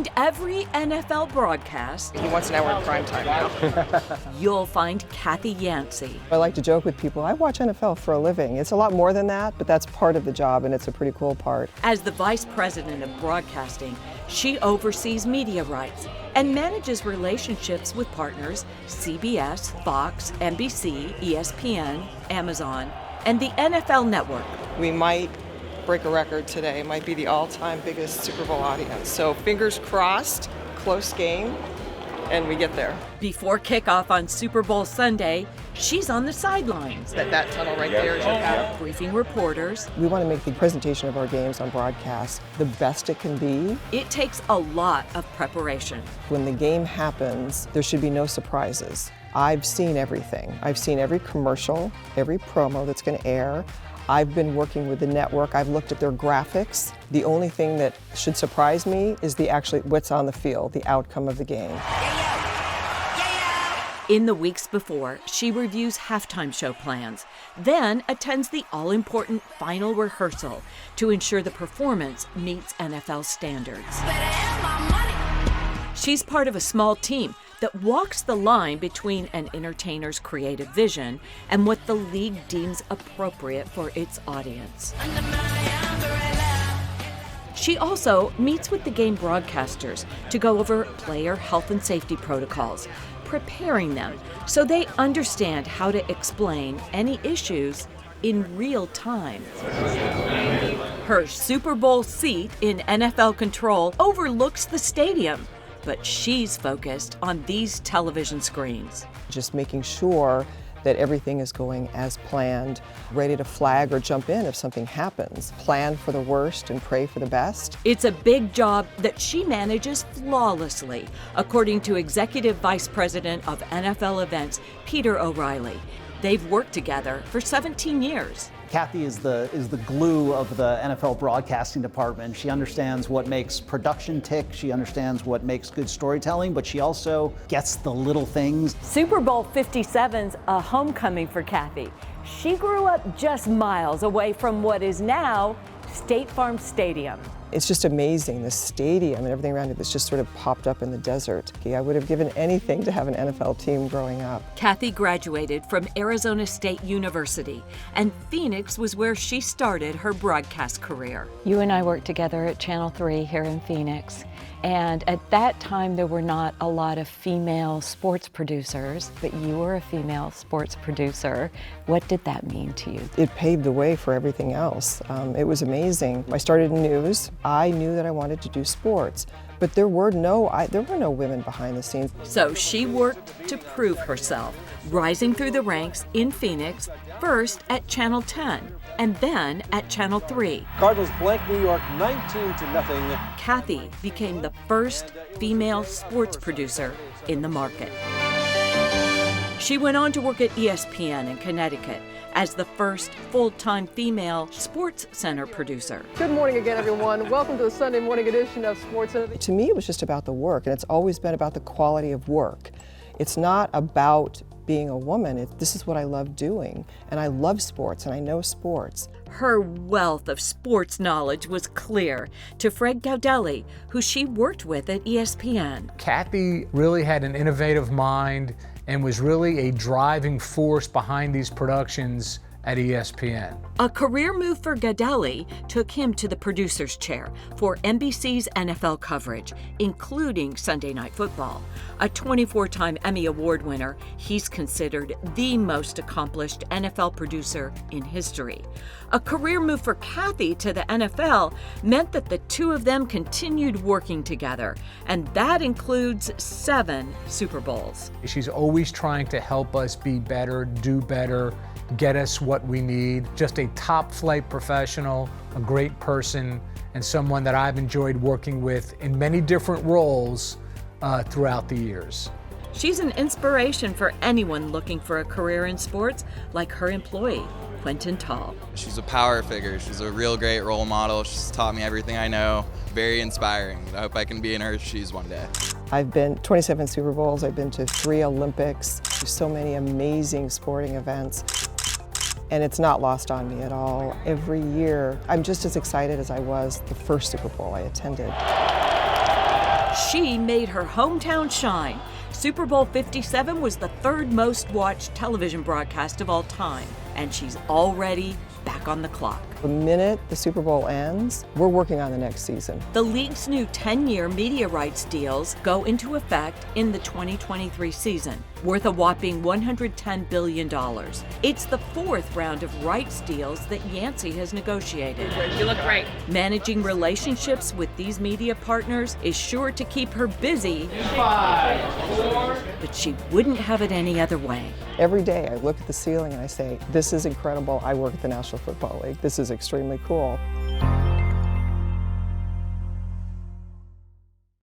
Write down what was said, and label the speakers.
Speaker 1: behind every NFL broadcast,
Speaker 2: He wants an hour in prime time now.
Speaker 1: you'll find Cathy Yancy.
Speaker 3: I like to joke with people, I watch NFL for a living. It's a lot more than that, but that's part of the job, and it's a pretty cool part.
Speaker 1: As the vice president of broadcasting, she oversees media rights and manages relationships with partners CBS, Fox, NBC, ESPN, Amazon, and the NFL Network.
Speaker 2: We might break a record today. It might be the all-time biggest Super Bowl audience. So fingers crossed, close game, and we get there.
Speaker 1: Before kickoff on Super Bowl Sunday, she's on the sidelines,
Speaker 2: That tunnel right there is your path.
Speaker 1: briefing reporters.
Speaker 3: We want to make the presentation of our games on broadcast the best it can be.
Speaker 1: It takes a lot of preparation.
Speaker 3: When the game happens, there should be no surprises. I've seen everything. I've seen every commercial, every promo that's going to air. I've been working with the network. I've looked at their graphics. The only thing that should surprise me is what's on the field, the outcome of the game.
Speaker 1: In the weeks before, she reviews halftime show plans, then attends the all-important final rehearsal to ensure the performance meets NFL standards. She's part of a small team that walks the line between an entertainer's creative vision and what the league deems appropriate for its audience. She also meets with the game broadcasters to go over player health and safety protocols, preparing them so they understand how to explain any issues in real time. Her Super Bowl seat in NFL Control overlooks the stadium, but she's focused on these television screens.
Speaker 3: Just making sure that everything is going as planned, ready to flag or jump in if something happens. Plan for the worst and pray for the best.
Speaker 1: It's a big job that she manages flawlessly, according to Executive Vice President of NFL Events, Peter O'Reilly. They've worked together for 17 years.
Speaker 4: Cathy is the glue of the NFL broadcasting department. She understands what makes production tick. She understands what makes good storytelling, but she also gets the little things.
Speaker 1: Super Bowl 57's a homecoming for Cathy. She grew up just miles away from what is now State Farm Stadium.
Speaker 3: It's just amazing, the stadium and everything around it that's just sort of popped up in the desert. I would have given anything to have an NFL team growing up.
Speaker 1: Cathy graduated from Arizona State University, and Phoenix was where she started her broadcast career.
Speaker 5: You and I worked together at Channel 3 here in Phoenix, and at that time there were not a lot of female sports producers, but you were a female sports producer. What did that mean to you?
Speaker 3: It paved the way for everything else. It was amazing. I started in news. I knew that I wanted to do sports, but there were no women behind the scenes.
Speaker 1: So she worked to prove herself, rising through the ranks in Phoenix, first at Channel 10, and then at Channel 3.
Speaker 6: Cardinals blank New York 19-0.
Speaker 1: Cathy became the first female sports producer in the market. She went on to work at ESPN in Connecticut as the first full-time female Sports Center producer.
Speaker 7: Good morning again, everyone. Welcome to the Sunday morning edition of Sports Center.
Speaker 3: To me, it was just about the work, and it's always been about the quality of work. It's not about being a woman. This is what I love doing, and I love sports, and I know sports.
Speaker 1: Her wealth of sports knowledge was clear to Fred Gaudelli, who she worked with at ESPN.
Speaker 8: Cathy really had an innovative mind and was really a driving force behind these productions at ESPN.
Speaker 1: A career move for Gaudelli took him to the producer's chair for NBC's NFL coverage, including Sunday Night Football. A 24-time Emmy Award winner, he's considered the most accomplished NFL producer in history. A career move for Cathy to the NFL meant that the two of them continued working together, and that includes 7 Super Bowls.
Speaker 8: She's always trying to help us be better, do better, get us what we need. Just a top flight professional, a great person, and someone that I've enjoyed working with in many different roles throughout the years.
Speaker 1: She's an inspiration for anyone looking for a career in sports, like her employee, Quentin Tall.
Speaker 9: She's a power figure. She's a real great role model. She's taught me everything I know. Very inspiring. I hope I can be in her shoes one day.
Speaker 3: I've been 27 Super Bowls. I've been to 3 Olympics. There's so many amazing sporting events. And it's not lost on me at all. Every year, I'm just as excited as I was the first Super Bowl I attended.
Speaker 1: She made her hometown shine. Super Bowl 57 was the third most watched television broadcast of all time, and she's already back on the clock.
Speaker 3: The minute the Super Bowl ends, we're working on the next season.
Speaker 1: The league's new 10-year media rights deals go into effect in the 2023 season, worth a whopping $110 billion. It's the fourth round of rights deals that Yancy has negotiated.
Speaker 10: You look great.
Speaker 1: Managing relationships with these media partners is sure to keep her busy,
Speaker 10: 5, 4.
Speaker 1: but she wouldn't have it any other way.
Speaker 3: Every day I look at the ceiling and I say, this is incredible. I work at the National Football League. This is extremely cool.